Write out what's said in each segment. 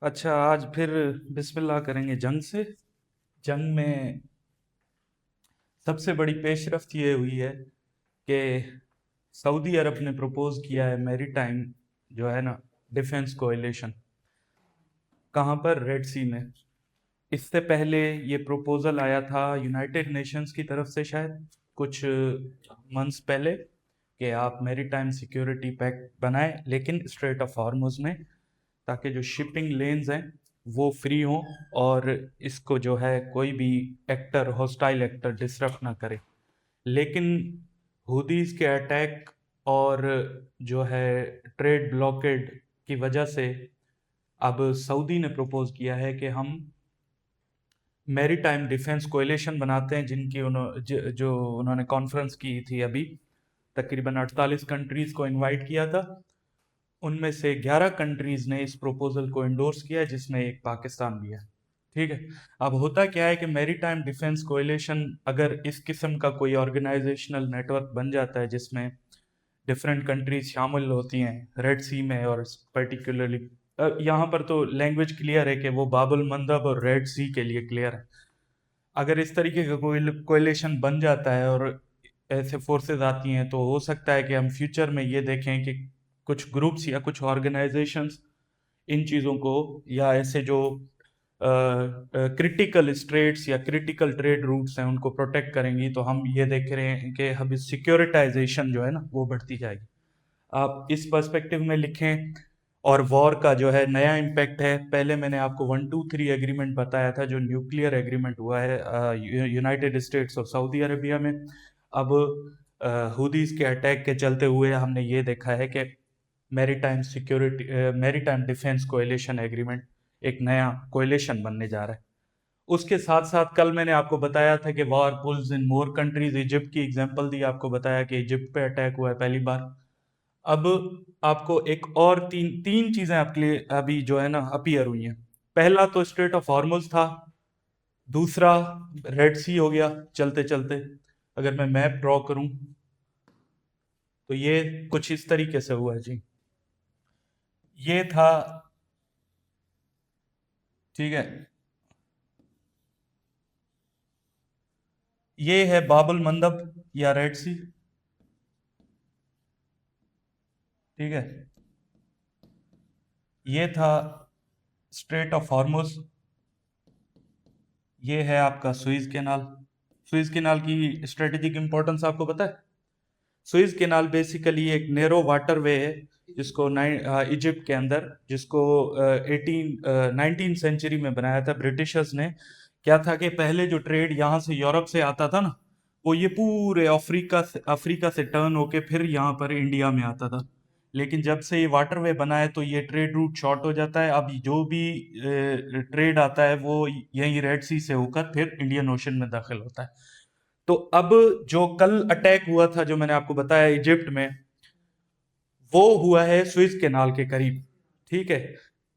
अच्छा, आज फिर बिस्मिल्लाह करेंगे जंग से। जंग में सबसे बड़ी पेशरफ्त ये हुई है कि सऊदी अरब ने प्रपोज किया है मैरीटाइम, जो है ना, डिफेंस कोएलिशन। कहाँ पर? रेड सी में। इससे पहले ये प्रपोजल आया था यूनाइटेड नेशंस की तरफ से, शायद कुछ मंथ्स पहले, कि आप मैरीटाइम सिक्योरिटी पैक्ट बनाएं, लेकिन स्ट्रेट ऑफ हॉर्मुज में, ताकि जो शिपिंग लेन्स हैं वो फ्री हों और इसको जो है कोई भी एक्टर, हॉस्टाइल एक्टर डिसरप्ट ना करे। लेकिन हुदीस के अटैक और जो है ट्रेड ब्लॉकेड की वजह से अब सऊदी ने प्रपोज किया है कि हम मैरीटाइम डिफेंस कोएलिशन बनाते हैं, जो उन्होंने कॉन्फ्रेंस की थी अभी। तकरीबन 48 कंट्रीज को इनवाइट किया था। उनमें से 11 कंट्रीज ने इस प्रपोजल को एंडोर्स किया, जिसमें एक पाकिस्तान भी है। ठीक है। अब होता क्या है कि मैरीटाइम डिफेंस कोएलिशन, अगर इस किस्म का कोई ऑर्गेनाइजेशनल नेटवर्क बन जाता है जिसमें डिफरेंट कंट्रीज शामिल होती हैं रेड सी में, और पर्टिकुलरली यहाँ पर तो लैंग्वेज क्लियर है कि वो बाबुल मंदब और रेड सी के लिए क्लियर है। अगर इस तरीके का कोई कोएलिशन बन जाता है और ऐसे फोर्सेस आती हैं, तो हो सकता है कि हम फ्यूचर में ये देखें कि कुछ ग्रुप्स या कुछ ऑर्गेनाइजेशंस इन चीज़ों को, या ऐसे जो क्रिटिकल स्ट्रेट्स या क्रिटिकल ट्रेड रूट्स हैं उनको प्रोटेक्ट करेंगी। तो हम ये देख रहे हैं कि अभी सिक्योरिटाइजेशन जो है ना वो बढ़ती जाएगी। आप इस पर्सपेक्टिव में लिखें। और वॉर का जो है नया इम्पैक्ट है। पहले मैंने आपको 123 एग्रीमेंट बताया था, जो न्यूक्लियर एग्रीमेंट हुआ है यूनाइटेड स्टेट्स और सऊदी अरेबिया में। अब हुदीस के अटैक के चलते हुए हमने ये देखा है कि मैरीटाइम डिफेंस कोएलिशन एग्रीमेंट एक नया कोएलिशन बनने जा रहा है। उसके साथ साथ कल मैंने आपको बताया था कि वॉर पुल्स इन मोर कंट्रीज। इजिप्ट की एग्जांपल दी, आपको बताया कि इजिप्ट पे अटैक हुआ है पहली बार। अब आपको एक और तीन तीन चीजें आपके लिए अभी जो है ना अपीयर हुई हैं। पहला तो स्ट्रेट ऑफ हॉर्मुज था। दूसरा रेड सी हो गया चलते चलते। अगर मैं मैप ड्रॉ करूं तो ये कुछ इस तरीके से हुआ है जी। ये था, ठीक है, ये है बाबुल मंदब या रेड सी। ठीक है। ये था स्ट्रेट ऑफ हॉर्मुज। ये है आपका सुइज कैनाल। सुइज कैनाल की स्ट्रेटेजिक इंपॉर्टेंस आपको पता है? सुइज कैनाल बेसिकली एक नेरो वाटरवे है, जिसको इजिप्ट के अंदर, जिसको 19 सेंचुरी में बनाया था ब्रिटिशर्स ने। क्या था कि पहले जो ट्रेड यहाँ से यूरोप से आता था ना, वो ये पूरे अफ्रीका से टर्न होके फिर यहाँ पर इंडिया में आता था। लेकिन जब से ये वाटरवे बना है तो ये ट्रेड रूट शॉर्ट हो जाता है। अब जो भी ट्रेड आता है वो यही रेड सी से होकर फिर इंडियन ओशन में दाखिल होता है। तो अब जो कल अटैक हुआ था, जो मैंने आपको बताया इजिप्ट में, वो हुआ है स्विस कैनाल के करीब। ठीक है।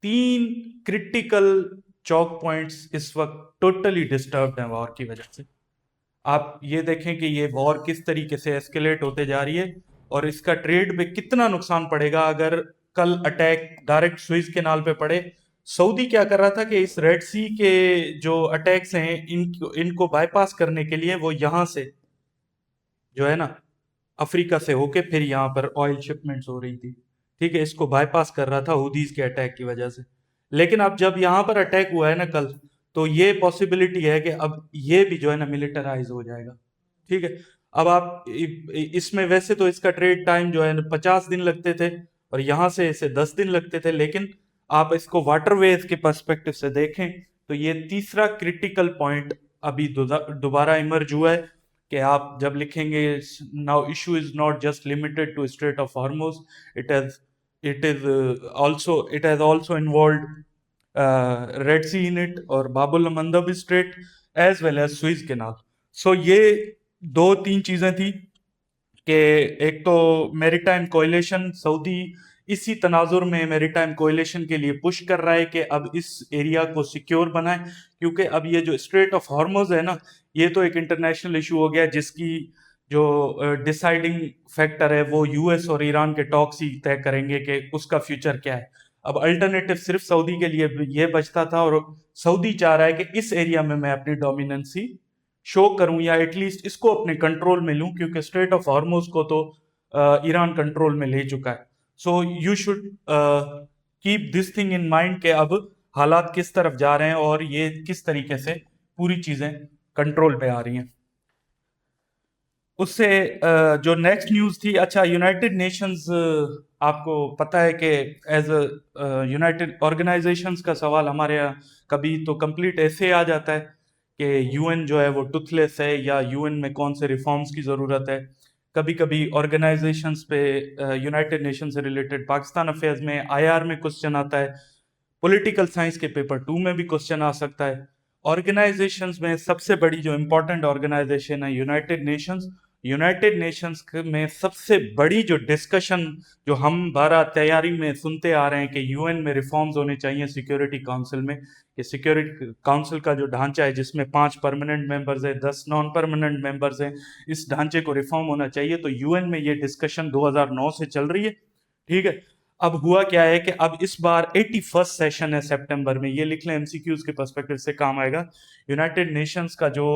तीन क्रिटिकल चौक पॉइंट्स इस वक्त टोटली डिस्टर्ब्ड हैं वॉर की वजह से। आप ये देखें कि ये वॉर किस तरीके से एस्केलेट होते जा रही है, और इसका ट्रेड पे कितना नुकसान पड़ेगा अगर कल अटैक डायरेक्ट स्विस कैनाल पे पड़े। सऊदी क्या कर रहा था कि इस रेड सी के जो अटैक्स हैं इनको बाईपास करने के लिए वो यहां से जो है ना अफ्रीका से होके फिर यहाँ पर ऑयल शिपमेंट्स हो रही थी। ठीक है, इसको बाईपास कर रहा था हुदीस के अटैक की वजह से। लेकिन अब जब यहाँ पर अटैक हुआ है ना कल, तो ये पॉसिबिलिटी है कि अब ये भी जो है ना मिलिटराइज हो जाएगा। ठीक है। अब आप इसमें वैसे तो इसका ट्रेड टाइम जो है 50 दिन लगते थे, और यहाँ से इसे 10 दिन लगते थे। लेकिन आप इसको वाटरवेज के पर्सपेक्टिव से देखें तो ये तीसरा क्रिटिकल पॉइंट अभी दोबारा इमर्ज हुआ है। कि आप जब लिखेंगे, now issue is not just limited to strait of Hormuz, it has also involved Red Sea in it और Bab el Mandeb strait as well as Suez canal. So ये दो तीन चीजें थी कि एक तो मैरीटाइम कोएलिशन, सऊदी इसी तनाजुर में मैरीटाइम कोएलिशन के लिए पुश कर रहा है कि अब इस एरिया को सिक्योर बनाए। क्योंकि अब ये जो स्ट्रेट ऑफ हॉर्मुज है ना, ये तो एक इंटरनेशनल इशू हो गया, जिसकी जो डिसाइडिंग फैक्टर है वो यूएस और ईरान के टॉक्स ही तय करेंगे कि उसका फ्यूचर क्या है। अब अल्टरनेटिव सिर्फ सऊदी के लिए ये बचता था, और सऊदी चाह रहा है कि इस एरिया में मैं अपनी डोमिनेंसी शो करूं, या एटलीस्ट इसको अपने कंट्रोल में लूं, क्योंकि स्ट्रेट ऑफ हॉर्मुज को तो ईरान कंट्रोल में ले चुका है। So you should keep this thing in mind के अब हालात किस तरफ जा रहे हैं और ये किस तरीके से पूरी चीजें कंट्रोल पे आ रही हैं। उससे जो नेक्स्ट न्यूज थी, अच्छा, यूनाइटेड नेशंस, आपको पता है कि एज यूनाइटेड ऑर्गेनाइजेशंस का सवाल हमारे यहाँ कभी तो कंप्लीट ऐसे आ जाता है कि यूएन जो है वो टुथलेस है, या यूएन में कौन से रिफॉर्म्स की ज़रूरत है। कभी कभी ऑर्गेनाइजेशंस पे यूनाइटेड नेशन से रिलेटेड पाकिस्तान अफेयर्स में आईआर में क्वेश्चन आता है, पॉलिटिकल साइंस के पेपर 2 में भी क्वेश्चन आ सकता है। ऑर्गेनाइजेशंस में सबसे बड़ी जो इंपॉर्टेंट ऑर्गेनाइजेशन है यूनाइटेड नेशंस। यूनाइटेड नेशंस में सबसे बड़ी जो डिस्कशन जो हम बारह तैयारी में सुनते आ रहे हैं कि यूएन में रिफॉर्म्स होने चाहिए सिक्योरिटी काउंसिल में, कि सिक्योरिटी काउंसिल का जो ढांचा है जिसमें 5 परमानेंट मेंबर्स है, 10 नॉन परमानेंट मेंबर्स हैं, इस ढांचे को रिफॉर्म होना चाहिए। तो यूएन में ये डिस्कशन 2009 से चल रही है, ठीक है। अब हुआ क्या है कि अब इस बार 81st सेशन है सितंबर में, ये लिख लें, एमसीक्यूज के पर्सपेक्टिव से काम आएगा। यूनाइटेड नेशंस का जो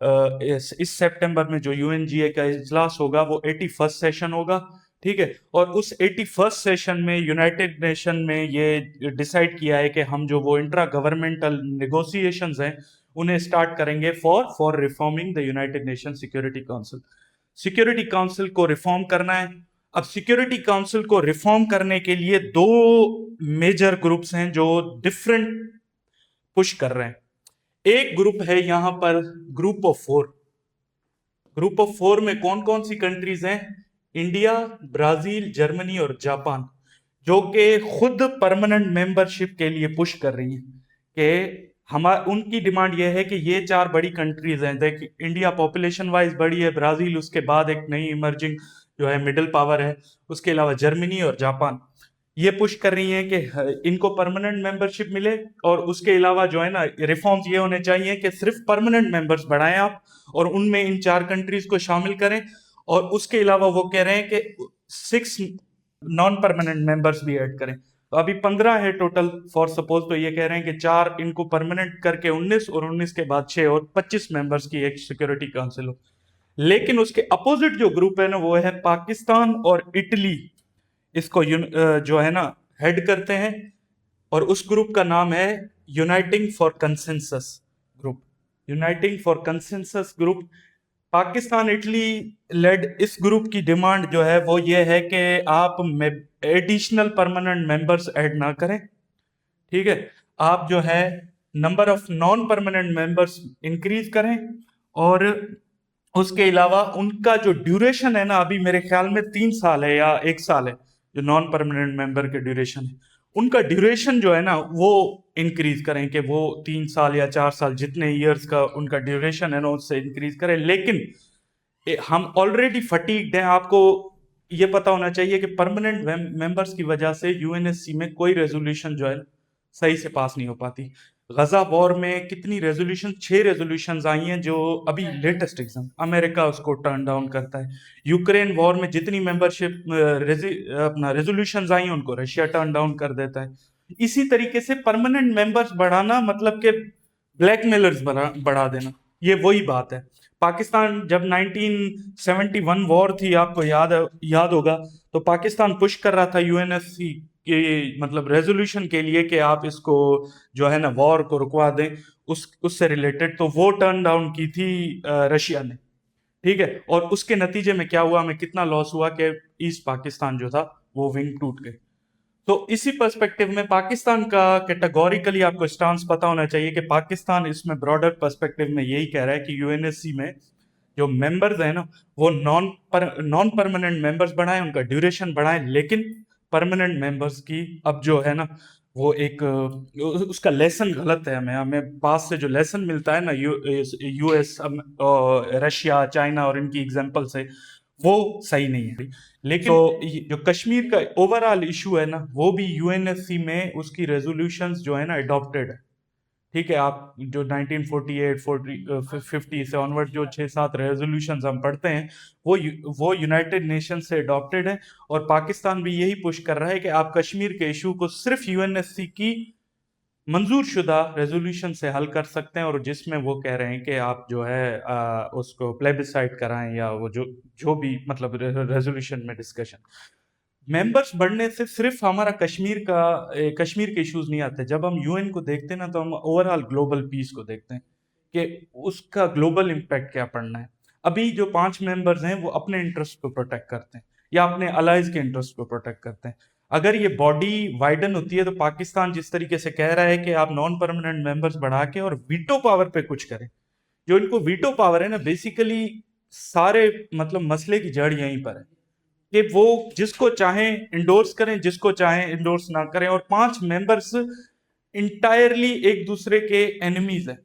इस सितंबर में जो यूएनजीए का इजलास होगा वो 81st सेशन होगा, ठीक है। और उस 81st सेशन में यूनाइटेड नेशन में ये डिसाइड किया है कि हम जो वो इंट्रा गवर्नमेंटल नेगोशिएशंस हैं उन्हें स्टार्ट करेंगे for reforming the United nation security council. Security council को रिफॉर्म करना है। अब सिक्योरिटी काउंसिल को रिफॉर्म करने के लिए दो मेजर ग्रुप्स हैं जो डिफरेंट पुश कर रहे हैं। एक ग्रुप है यहां पर ग्रुप ऑफ 4। ग्रुप ऑफ 4 में कौन कौन सी कंट्रीज हैं? इंडिया, ब्राजील, जर्मनी और जापान, जो कि खुद परमानेंट मेंबरशिप के लिए पुश कर रही हैं। कि हमारा उनकी डिमांड यह है कि ये 4 बड़ी कंट्रीज हैं, देख, इंडिया पॉपुलेशन वाइज बड़ी है, ब्राजील उसके बाद एक नई इमर्जिंग जो है मिडिल पावर है, उसके अलावा जर्मनी और जापान, ये पुश कर रही हैं कि इनको परमानेंट मेंबरशिप मिले। और उसके अलावा जो है ना, रिफॉर्म्स ये होने चाहिए कि सिर्फ परमानेंट मेंबर्स बढ़ाएं आप, और उनमें इन 4 कंट्रीज को शामिल करें। और उसके अलावा वो कह रहे हैं कि 6 नॉन परमानेंट मेंबर्स भी ऐड करें। तो अभी 15 है टोटल फॉर सपोज, तो ये कह रहे हैं कि 4 इनको परमानेंट करके 19, और 19 के बाद 6 और 25 मेंबर्स की एक सिक्योरिटी काउंसिल हो। लेकिन उसके अपोजिट जो ग्रुप है ना, वो है पाकिस्तान और इटली, इसको जो है ना हेड करते हैं, और उस ग्रुप का नाम है uniting for consensus group. Uniting for consensus group, Pakistan Italy led इस ग्रुप की डिमांड जो है वो ये है कि आप एडिशनल परमानेंट मेंबर्स ऐड ना करें, ठीक है। आप जो है number of non permanent members increase करें, और उसके अलावा उनका जो ड्यूरेशन है ना, अभी मेरे ख्याल में 3 साल है या 1 साल है, जो नॉन परमानेंट मेंबर के ड्यूरेशन है, उनका ड्यूरेशन जो है ना वो इंक्रीज करें, कि वो 3 साल या 4 साल जितने ईयर्स का उनका ड्यूरेशन है ना उससे इंक्रीज करें। लेकिन हम ऑलरेडी फटीग्ड हैं। आपको ये पता होना चाहिए कि परमानेंट मेंबर्स की वजह से यूएनएससी में कोई रेजोल्यूशन जो है सही से पास नहीं हो पाती। गजा वॉर में कितनी रेजोल्यूशन, 6 रेजोल्यूशन आई हैं जो अभी लेटेस्ट एग्जाम अमेरिका उसको टर्न डाउन करता है। यूक्रेन वॉर में जितनी मेंबरशिप अपना रेजोल्यूशन आई हैं उनको रशिया टर्न डाउन कर देता है। इसी तरीके से परमानेंट मेंबर्स बढ़ाना मतलब कि ब्लैकमेलर्स बढ़ा देना, ये वही बात है। पाकिस्तान जब 1971 वॉर थी, आपको याद होगा, तो पाकिस्तान पुश कर रहा था यूएनएससी के मतलब रेजोल्यूशन के लिए कि आप इसको जो है ना वॉर को रुकवा दें, उससे रिलेटेड, तो वो टर्न डाउन की थी रशिया ने, ठीक है। और उसके नतीजे में क्या हुआ, हमें कितना लॉस हुआ कि ईस्ट पाकिस्तान जो था वो विंग टूट गई। तो इसी पर्सपेक्टिव में पाकिस्तान का कैटेगोरिकली आपको स्टांस पता होना चाहिए कि पाकिस्तान इसमें ब्रॉडर पर्सपेक्टिव में यही कह रहा है कि यूएनएससी में जो मेंबर्स हैं ना वो नॉन परमानेंट मेंबर्स बढ़ाएं, उनका ड्यूरेशन बढ़ाएं, लेकिन परमानेंट मेंबर्स की अब जो है ना वो एक उसका लेसन गलत है। हमें हमें पास से जो लेसन मिलता है ना यूएस, रशिया, चाइना और इनकी एग्जांपल से, वो सही नहीं है। लेकिन तो जो कश्मीर का ओवरऑल इशू है ना, वो भी यूएनएससी में उसकी रेजोल्यूशंस जो है ना अडॉप्टेड है, ठीक है, आप जो 1948 50 से ऑनवर्ड जो 6-7 रेजोल्यूशंस हम पढ़ते हैं, वो यूनाइटेड नेशन से अडॉप्टेड है। और पाकिस्तान भी यही पुश कर रहा है कि आप कश्मीर के इशू को सिर्फ यूएनएससी की मंजूर शुदा रेजोल्यूशन से हल कर सकते हैं, और जिसमें वो कह रहे हैं कि आप जो है उसको प्लेबिसाइड कराएं, या वो जो जो भी मतलब रेजोल्यूशन में डिस्कशन। मेंबर्स बढ़ने से सिर्फ हमारा कश्मीर के इश्यूज नहीं आते। जब हम यूएन को देखते हैं ना, तो हम ओवरऑल ग्लोबल पीस को देखते हैं कि उसका ग्लोबल इम्पैक्ट क्या पड़ना है। अभी जो 5 मेंबर्स हैं वो अपने इंटरेस्ट को प्रोटेक्ट करते हैं या अपने अलाइज के इंटरेस्ट को प्रोटेक्ट करते हैं। अगर ये बॉडी वाइडन होती है, तो पाकिस्तान जिस तरीके से कह रहा है कि आप नॉन परमानेंट मेंबर्स बढ़ा के और वीटो पावर पे कुछ करें, जो इनको वीटो पावर है ना, बेसिकली सारे मतलब मसले की जड़ यहीं पर है कि वो जिसको चाहें इंडोर्स करें, जिसको चाहें इंडोर्स ना करें। और 5 मेंबर्स इंटायरली एक दूसरे के एनिमीज हैं,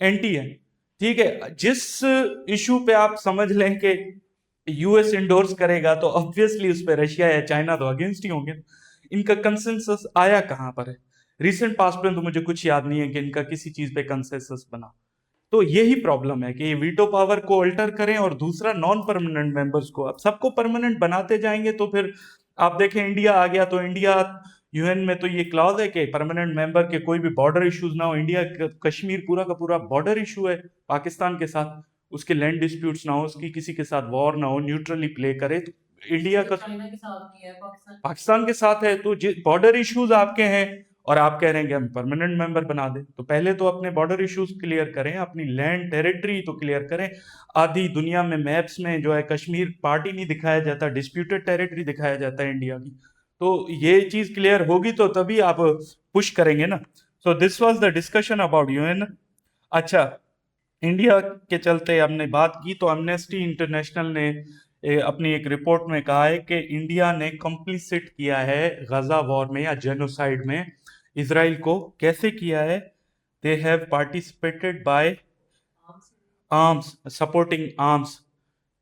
एंटी है। ठीक है, जिस इशू पे आप समझ लें कि यूएस इंडोर्स करेगा, तो ऑब्वियसली उस पर रशिया या चाइना तो अगेंस्ट ही होंगे। इनका कंसेंसस आया कहां पर है? रिसेंट पास्ट में तो मुझे कुछ याद नहीं है कि इनका किसी चीज पे कंसेंसस बना। तो यही प्रॉब्लम है कि ये वीटो पावर को अल्टर करें, और दूसरा नॉन परमानेंट मेंबर्स को अब सबको परमानेंट बनाते जाएंगे, तो फिर आप देखें इंडिया आ गया, तो इंडिया यूएन में तो ये क्लॉज है कि परमानेंट मेंबर के कोई भी बॉर्डर इश्यूज ना हो। इंडिया कश्मीर पूरा का पूरा बॉर्डर इशू है पाकिस्तान के साथ, उसके लैंड डिस्प्यूट्स ना हो, उसकी किसी के साथ वॉर ना हो, न्यूट्रली प्ले करे। तो इंडिया का चाइना के साथ भी है, पाकिस्तान के साथ है, तो बॉर्डर इश्यूज आपके हैं और आप कह रहे हैं कि हम परमानेंट मेंबर बना दें। तो पहले तो अपने बॉर्डर इश्यूज क्लियर करें, अपनी लैंड टेरिटरी तो क्लियर करें। आधी दुनिया में मैप्स में जो है कश्मीर पार्ट ही नहीं दिखाया जाता, डिस्प्यूटेड टेरिटरी दिखाया जाता है इंडिया की। तो ये चीज क्लियर होगी तो तभी आप पुश करेंगे ना। So this was the discussion about UN. अच्छा, इंडिया के चलते हमने बात की, तो अमनेस्टी इंटरनेशनल ने अपनी एक रिपोर्ट में कहा है कि इंडिया ने कंप्लिसिट किया है गजा वॉर में या जेनोसाइड में इसराइल को। कैसे किया है? They have participated by arms, supporting arms.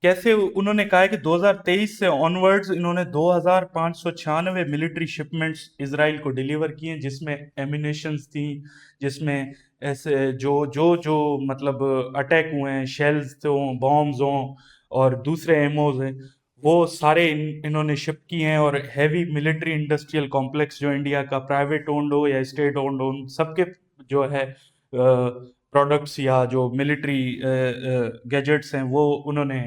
कैसे? उन्होंने कहा है कि 2023 से ऑनवर्ड्स इन्होंने 2596 मिलिट्री शिपमेंट्स इसराइल को डिलीवर किए, जिसमें एमिनेशंस थी, जिसमें ऐसे जो मतलब अटैक हुए हैं, शेल्स तो बॉम्ब्स हों और दूसरे एमओज हैं, वो सारे इन्होंने शिप किए हैं। और हैवी मिलिट्री इंडस्ट्रियल कॉम्प्लेक्स जो इंडिया का प्राइवेट ओन्ड हो या स्टेट ओन्ड हो, सबके जो है प्रोडक्ट्स या जो मिलिट्री गैजेट्स हैं वो उन्होंने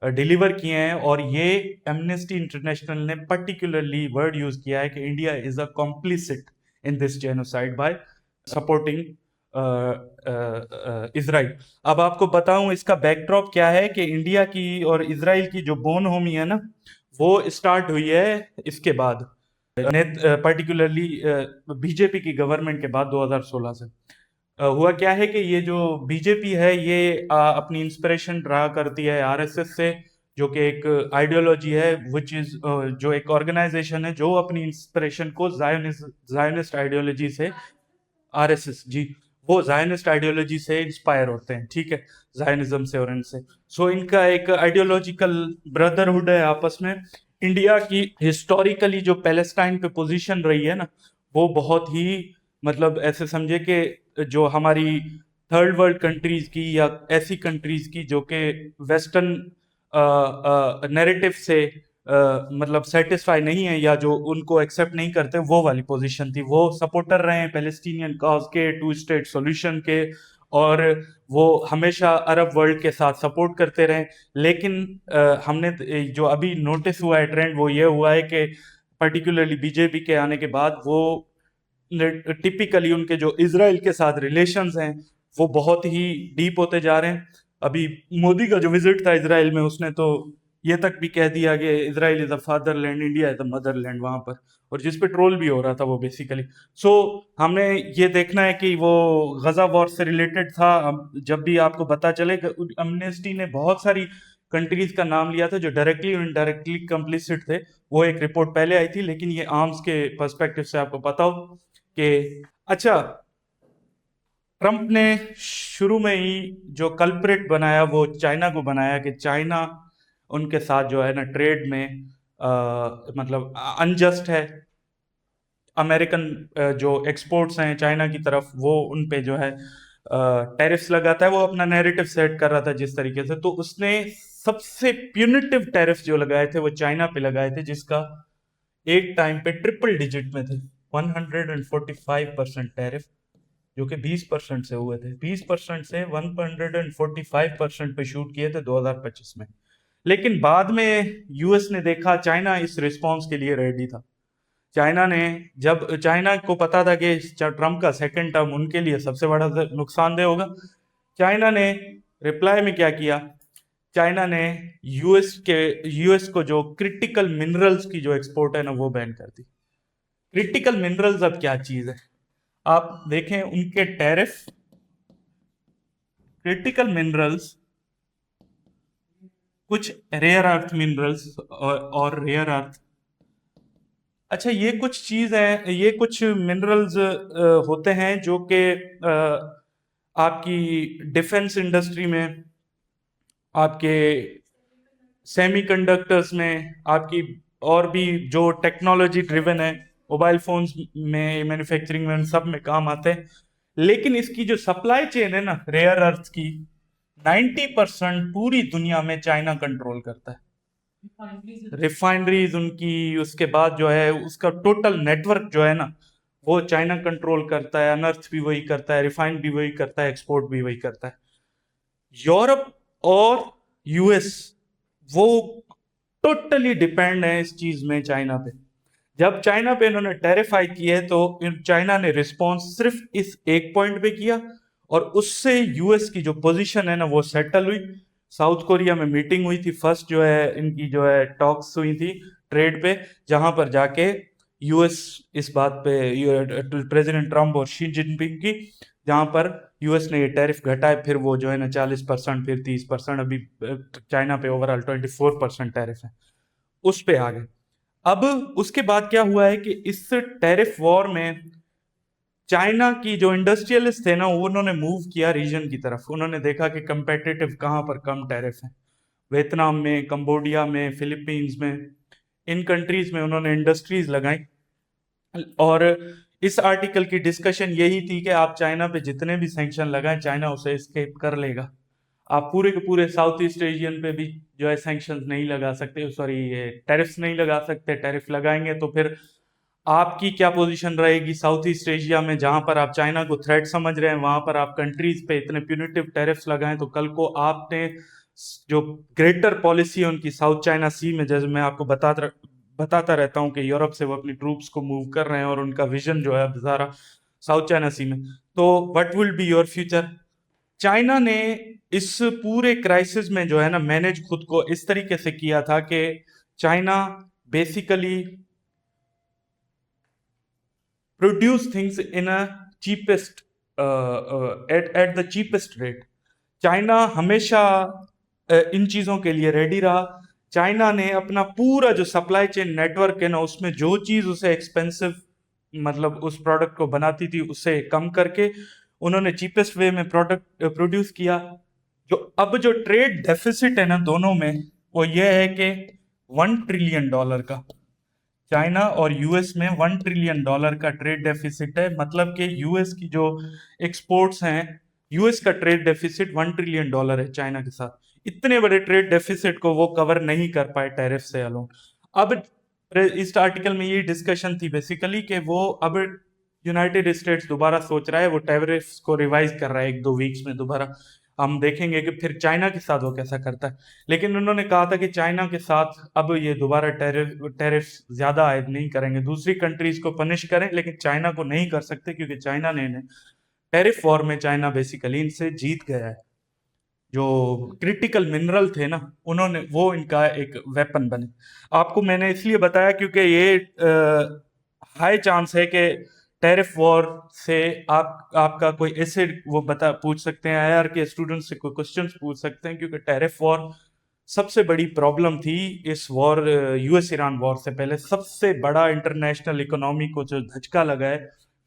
डिलीवर किए हैं। और ये एमनेस्टी इंटरनेशनल ने पर्टिकुलरली वर्ड यूज किया है कि India is a complicit in this genocide bye supporting Israel. अब आपको बताऊं इसका बैकड्रॉप क्या है, कि इंडिया की और इसराइल की जो बोन होमी है ना, वो स्टार्ट हुई है इसके बाद, पर्टिकुलरली बीजेपी की गवर्नमेंट के बाद 2016 से। हुआ क्या है कि ये जो बीजेपी है ये अपनी इंस्पिरेशन ड्रा करती है आरएसएस से, जो कि एक आइडियोलॉजी है विच इज जो एक ऑर्गेनाइजेशन है जो अपनी इंस्पिरेशन को जायोनिस्ट आइडियोलॉजी से, आरएसएस जी, वो जायनिस्ट आइडियोलॉजी से इंस्पायर होते हैं। ठीक है, जायनिज्म से और इनसे। सो इनका एक आइडियोलॉजिकल ब्रदरहुड है आपस में। इंडिया की हिस्टोरिकली जो पैलेस्टाइन पे पोजीशन रही है ना, वो बहुत ही मतलब ऐसे समझे कि जो हमारी थर्ड वर्ल्ड कंट्रीज की या ऐसी कंट्रीज की जो कि वेस्टर्न नैरेटिव से मतलब सेटिस्फाई नहीं है या जो उनको एक्सेप्ट नहीं करते, वो वाली पोजीशन थी। वो सपोर्टर रहे हैं पैलेस्टीनियन कॉज के, टू स्टेट सॉल्यूशन के, और वो हमेशा अरब वर्ल्ड के साथ सपोर्ट करते रहे। लेकिन हमने जो अभी नोटिस हुआ है ट्रेंड, वो ये हुआ है कि पर्टिकुलरली बीजेपी के आने के बाद वो टिपिकली उनके जो इसराइल के साथ रिलेशंस हैं वो बहुत ही डीप होते जा रहे हैं। अभी मोदी का जो विजिट था इसराइल में, उसने तो ये तक भी कह दिया कि Israel is a fatherland, India is a Motherland वहां पर, और जिस पे ट्रोल भी हो रहा था वो बेसिकली। सो हमने ये देखना है कि वो गजा वॉर से रिलेटेड था। जब भी आपको पता चले कि अमनेस्टी ने बहुत सारी कंट्रीज का नाम लिया था जो डायरेक्टली और इनडायरेक्टली कंप्लिसिट थे। वो एक रिपोर्ट पहले आई थी, लेकिन ये आर्म्स के पर्सपेक्टिव से आपको पता हो कि अच्छा, ट्रंप ने शुरू में ही जो कल्प्रिट बनाया वो चाइना को बनाया, कि चाइना उनके साथ जो है ना ट्रेड में मतलब अनजस्ट है। अमेरिकन जो एक्सपोर्ट्स हैं चाइना की तरफ, वो उन पे जो है टैरिफ्स लगाता है। वो अपना नैरेटिव सेट कर रहा था जिस तरीके से, तो उसने सबसे प्यूनिटिव टैरिफ्स जो लगाए थे वो चाइना पे लगाए थे, जिसका एक टाइम पे ट्रिपल डिजिट में थे, 145% टैरिफ, जो कि 20% से हुए थे। 20% से 145% पे शूट किए थे 2025 में। लेकिन बाद में यूएस ने देखा चाइना इस रिस्पॉन्स के लिए रेडी था। चाइना ने, जब चाइना को पता था कि ट्रम्प का सेकंड टर्म उनके लिए सबसे बड़ा नुकसानदेह होगा, चाइना ने रिप्लाई में क्या किया, चाइना ने यूएस को जो क्रिटिकल मिनरल्स की जो एक्सपोर्ट है ना वो बैन कर दी। क्रिटिकल मिनरल्स अब क्या चीज है, आप देखें उनके टैरिफ। क्रिटिकल मिनरल्स कुछ रेयर अर्थ मिनरल्स और रेयर अर्थ, अच्छा ये कुछ चीज है, ये कुछ मिनरल्स होते हैं जो कि आपकी डिफेंस इंडस्ट्री में, आपके सेमीकंडक्टर्स में, आपकी और भी जो टेक्नोलॉजी ड्रिवन है, मोबाइल फोन्स में, मैन्युफैक्चरिंग में, उन सब में काम आते हैं। लेकिन इसकी जो सप्लाई चेन है ना रेयर अर्थ की, 90% पूरी दुनिया में चाइना कंट्रोल करता है। रिफाइनरीज उनकी, उसके बाद जो है उसका टोटल नेटवर्क जो है ना वो चाइना कंट्रोल करता है। अनर्थ भी वही करता है, रिफाइन भी वही करता है, एक्सपोर्ट भी वही करता है। यूरोप और यूएस वो टोटली डिपेंड है इस चीज में चाइना पे। जब चाइना पे इन्होंने टैरिफ हाइक किए तो चाइना ने रिस्पॉन्स सिर्फ इस एक पॉइंट पे किया, और उससे यूएस की जो पोजीशन है ना वो सेटल हुई। साउथ कोरिया में मीटिंग हुई थी, फर्स्ट जो है इनकी जो है टॉक्स हुई थी ट्रेड पे, जहां पर जाके यूएस इस बात पे, प्रेसिडेंट ट्रम्प और शी जिनपिंग की, जहां पर यूएस ने ये टैरिफ घटाए, फिर वो जो है ना 40%, फिर 30%, अभी चाइना पे ओवरऑल 24% टैरिफ है, उस पे आ गए। अब उसके बाद क्या हुआ है कि इस टैरिफ वॉर में चाइना की जो इंडस्ट्रियलिस्ट थे ना उन्होंने मूव किया रीजन की तरफ। उन्होंने देखा कि कंपेटिटिव कहां पर कम टैरिफ है, वियतनाम में, कंबोडिया में, फिलीपींस में, इन कंट्रीज में उन्होंने इंडस्ट्रीज लगाई। और इस आर्टिकल की डिस्कशन यही थी कि आप चाइना पे जितने भी सैंक्शन लगाएं चाइना उसे एस्केप कर लेगा। आप पूरे के पूरे साउथ ईस्ट एशियन पे भी जो है सैंक्शन नहीं लगा सकते, सॉरी ये टैरिफ्स नहीं लगा सकते। टैरिफ लगाएंगे तो फिर आपकी क्या पोजीशन रहेगी साउथ ईस्ट एशिया में, जहां पर आप चाइना को थ्रेट समझ रहे हैं, वहां पर आप कंट्रीज पे इतने प्यूनिटिव टैरिफ्स लगाएं तो कल को आपने जो ग्रेटर पॉलिसी है उनकी साउथ चाइना सी में, जैसे मैं आपको बताता रहता हूं कि यूरोप से वो अपनी ट्रूप्स को मूव कर रहे हैं और उनका विजन जो है सारा साउथ चाइना सी में, तो what will be your future. China ने इस पूरे क्राइसिस में जो है ना मैनेज खुद को इस तरीके से किया था कि China basically produce things in a cheapest, at the cheapest rate. China हमेशा इन चीजों के लिए रेडी रहा। चाइना ने अपना पूरा जो सप्लाई चेन नेटवर्क है ना उसमें जो चीज उसे एक्सपेंसिव, मतलब उस प्रोडक्ट को बनाती थी उससे कम करके उन्होंने चीपेस्ट वे में प्रोडक्ट प्रोड्यूस किया। अब जो ट्रेड डेफिसिट है ना दोनों में, वो ये है कि $1 ट्रिलियन का, चाइना और यूएस में $1 ट्रिलियन का ट्रेड डेफिसिट है। मतलब कि यूएस की जो एक्सपोर्ट्स हैं, यूएस का ट्रेड डेफिसिट $1 ट्रिलियन है चाइना के साथ। इतने बड़े ट्रेड डेफिसिट को वो कवर नहीं कर पाए टैरिफ से अलोन। अब इस आर्टिकल में ये डिस्कशन थी बेसिकली कि वो अब यूनाइटेड स्टेट्स दोबारा सोच रहा है, वो टैरिफ को रिवाइज कर रहा है 1-2 वीक्स में दोबारा। हम देखेंगे कि फिर चाइना के साथ वो कैसा करता है। लेकिन उन्होंने कहा था कि चाइना के साथ अब ये दोबारा टैरिफ ज्यादा आयद नहीं करेंगे, दूसरी कंट्रीज को पनिश करें लेकिन चाइना को नहीं कर सकते, क्योंकि चाइना ने टैरिफ वॉर में चाइना बेसिकली इनसे जीत गया है। जो क्रिटिकल मिनरल थे ना उन्होंने वो इनका एक वेपन बने। आपको मैंने इसलिए बताया क्योंकि ये हाई चांस है कि टैरिफ वॉर से आपका कोई ऐसे वो बता पूछ सकते हैं, आईआर के स्टूडेंट्स से कोई क्वेश्चंस पूछ सकते हैं, क्योंकि टैरिफ वॉर सबसे बड़ी प्रॉब्लम थी इस वॉर, यूएस ईरान वॉर से पहले सबसे बड़ा इंटरनेशनल इकोनॉमी को जो धचका लगा है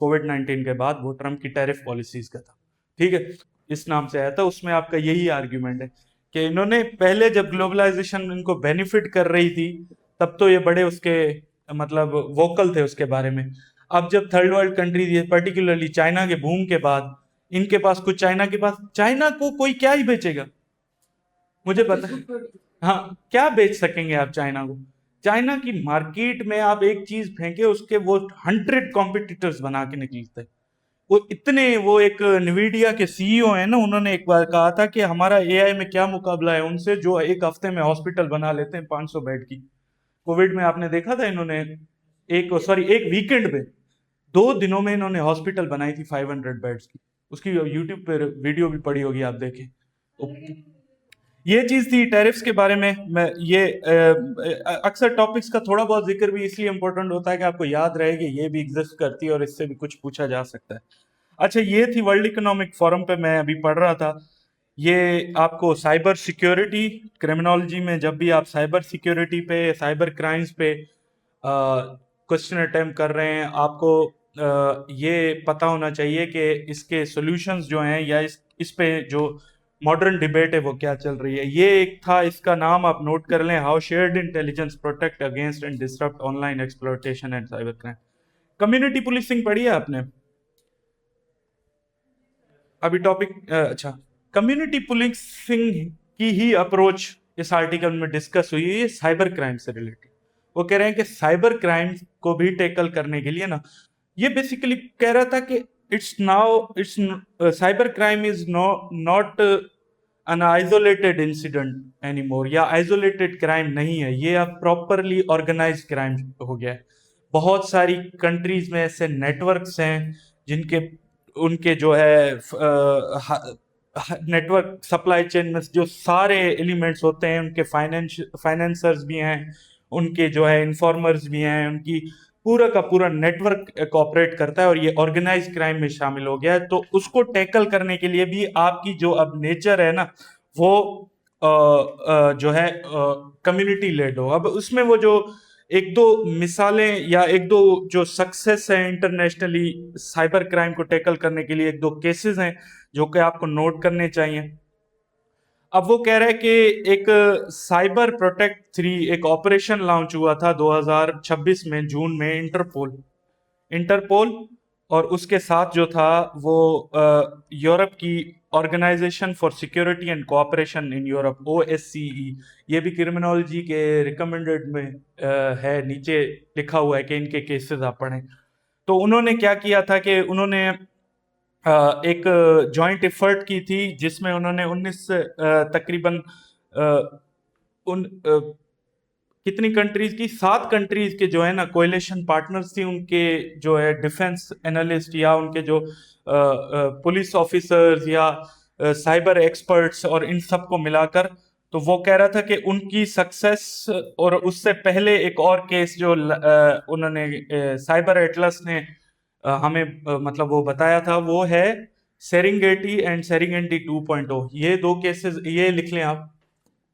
कोविड-19 के बाद, वो ट्रम्प की टैरिफ पॉलिसीज का था। ठीक है, इस नाम से आया था। उसमें आपका यही आर्ग्यूमेंट है कि इन्होंने पहले जब ग्लोबलाइजेशन इनको बेनिफिट कर रही थी तब तो ये बड़े उसके मतलब वोकल थे उसके बारे में। अब जब third world countries, particularly China के बूम के बाद, इनके पास कुछ, चाइना को कोई क्या ही बेचेगा, मुझे पता है। हाँ, क्या बेच सकेंगे आप चाइना को? चाइना की मार्केट में आप एक चीज फेंके, उसके वो 100 कॉम्पिटिटर्स बना के निकलते हैं। वो इतने, वो एक NVIDIA के CEO हैं ना, उन्होंने एक बार कहा था कि हमारा AI में क्या मुकाबला है उनसे, जो एक हफ्ते में हॉस्पिटल बना लेते हैं 500 बेड की। कोविड में आपने देखा था, इन्होंने एक वीकेंड पे, 2 दिनों में इन्होंने हॉस्पिटल बनाई थी 500 बेड्स की। उसकी यूट्यूब पर वीडियो भी पड़ी होगी, आप देखें। ये चीज थी टैरिफ्स के बारे में। मैं ये अक्सर टॉपिक्स का थोड़ा बहुत जिक्र भी इसलिए इंपॉर्टेंट होता है कि आपको याद रहे कि ये भी एग्जिस्ट करती है और इससे भी कुछ पूछा जा सकता है। अच्छा, ये थी वर्ल्ड इकोनॉमिक फोरम पे मैं अभी पढ़ रहा था। ये आपको साइबर सिक्योरिटी, क्रिमिनोलॉजी में जब भी आप साइबर सिक्योरिटी पे, साइबर क्राइम्स पे क्वेश्चन अटेम्प्ट कर रहे हैं, आपको ये पता होना चाहिए कि इसके सॉल्यूशंस जो हैं, या इस पे जो मॉडर्न डिबेट है वो क्या चल रही है। ये एक था, इसका नाम आप नोट कर लें, how shared intelligence protect against and disrupt online exploitation and cyber crime. Community policing पढ़ी है आपने? अभी टॉपिक अच्छा, कम्युनिटी पुलिसिंग की ही अप्रोच इस आर्टिकल में डिस्कस हुई है, साइबर क्राइम से रिलेटेड। वो कह रहे हैं कि साइबर क्राइम को भी टैकल करने के लिए ना, ये बेसिकली कह रहा था कि it's cyber crime is not an isolated incident anymore, या आइसोलेटेड क्राइम नहीं है, ये अब प्रॉपरली ऑर्गेनाइज क्राइम हो गया है। बहुत सारी कंट्रीज में ऐसे नेटवर्क्स हैं जिनके, उनके जो है नेटवर्क सप्लाई चेन में जो सारे एलिमेंट्स होते हैं, उनके फाइनेंसर्स भी हैं, उनके जो है इन्फॉर्मर्स भी हैं, उनकी पूरा का पूरा नेटवर्क कोऑपरेट करता है और ये ऑर्गेनाइज क्राइम में शामिल हो गया है। तो उसको टैकल करने के लिए भी आपकी जो अब नेचर है ना, वो जो है कम्युनिटी लेड हो। अब उसमें वो जो एक दो मिसालें या एक दो जो सक्सेस है इंटरनेशनली साइबर क्राइम को टैकल करने के लिए, एक दो केसेस हैं जो कि आपको नोट करने चाहिए। अब वो कह रहे हैं कि एक साइबर प्रोटेक्ट 3 एक ऑपरेशन लॉन्च हुआ था 2026 में, जून में, इंटरपोल और उसके साथ जो था वो यूरोप की organisation for security and cooperation in Europe, OSCE। ये भी क्रिमिनोलॉजी के रिकमेंडेड में है, नीचे लिखा हुआ है कि इनके केसेस आप पढ़ें। तो उन्होंने क्या किया था कि उन्होंने एक जॉइंट एफर्ट की थी जिसमें उन्होंने 19 तकरीबन उन कितनी कंट्रीज की, 7 कंट्रीज के जो है ना कोएलिशन पार्टनर्स थी, उनके जो है डिफेंस एनालिस्ट या उनके जो पुलिस ऑफिसर्स या साइबर एक्सपर्ट्स और इन सब को मिलाकर। तो वो कह रहा था कि उनकी सक्सेस, और उससे पहले एक और केस जो उन्होंने साइबर एटलस ने हमें मतलब वो बताया था, वो है सेरेंगेटी एंड सेरेंगेटी 2.0। ये दो केसेस ये लिख लें आप,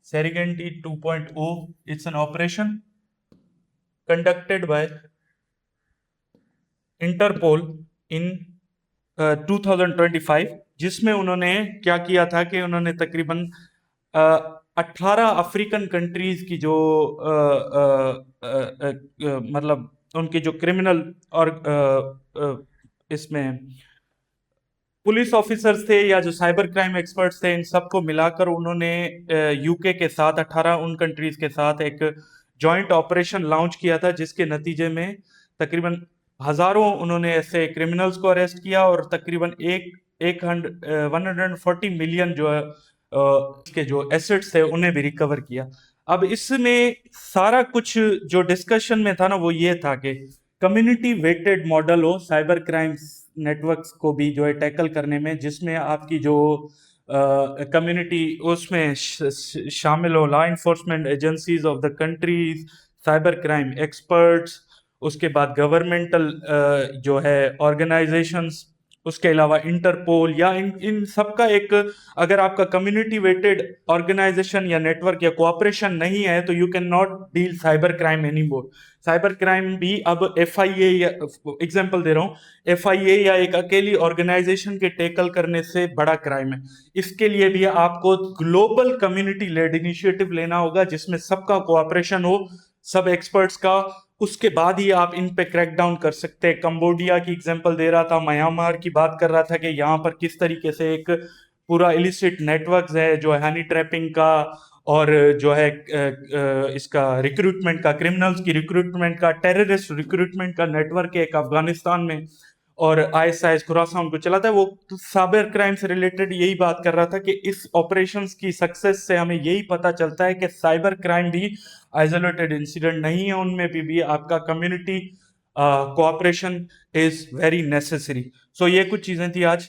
Serengeti 2.0, it's an operation conducted by Interpol in 2025, जिसमें उन्होंने क्या किया था कि उन्होंने तकरीबन 18 अफ्रीकन कंट्रीज की जो मतलब उनके जो क्रिमिनल और इसमें पुलिस ऑफिसर्स थे या जो साइबर क्राइम एक्सपर्ट्स थे, इन सबको मिलाकर उन्होंने यूके के साथ 18 उन कंट्रीज के साथ एक जॉइंट ऑपरेशन लॉन्च किया था, जिसके नतीजे में तकरीबन हजारों उन्होंने ऐसे क्रिमिनल्स को अरेस्ट किया और तकरीबन 140 मिलियन जो है के जो एसेट्स थे उन्हें भी रिकवर किया। अब इसमें सारा कुछ जो डिस्कशन में था ना, वो ये था कि कम्युनिटी वेटेड मॉडल हो साइबर क्राइम्स नेटवर्क्स को भी जो है टैकल करने में, जिसमें आपकी जो कम्युनिटी उसमें शामिल हो, law enforcement agencies of the countries, cyber crime experts, उसके बाद गवर्नमेंटल जो है ऑर्गेनाइजेशंस, उसके अलावा इंटरपोल, या इन सब का एक, अगर आपका कम्युनिटी वेटेड ऑर्गेनाइजेशन या नेटवर्क या कोऑपरेशन नहीं है तो you can not deal cyber crime anymore. Cyber crime भी अब FIA, या एग्जांपल दे रहा हूँ, FIA या एक अकेली ऑर्गेनाइजेशन के टैकल करने से बड़ा क्राइम है। इसके लिए भी आपको ग्लोबल कम्युनिटी लेड इनिशिएटिव लेना होगा जिसमें सबका कोऑपरेशन हो, सब एक्सपर्ट्स का, उसके बाद ही आप इन पे क्रैक डाउन कर सकते हैं। कंबोडिया की एग्जांपल दे रहा था, म्यांमार की बात कर रहा था कि यहाँ पर किस तरीके से एक पूरा इलिसिट नेटवर्क है जो है हनी ट्रैपिंग का, और जो है इसका रिक्रूटमेंट का, क्रिमिनल्स की रिक्रूटमेंट का, टेररिस्ट रिक्रूटमेंट का नेटवर्क है एक अफगानिस्तान में, और आईएसआईएस खुरासान को चलाता है वो। साइबर क्राइम से रिलेटेड यही बात कर रहा था कि इस ऑपरेशंस की सक्सेस से हमें यही पता चलता है कि साइबर क्राइम भी आइसोलेटेड इंसिडेंट नहीं है, उनमें भी आपका community cooperation is very necessary. So ये कुछ चीजें थी आज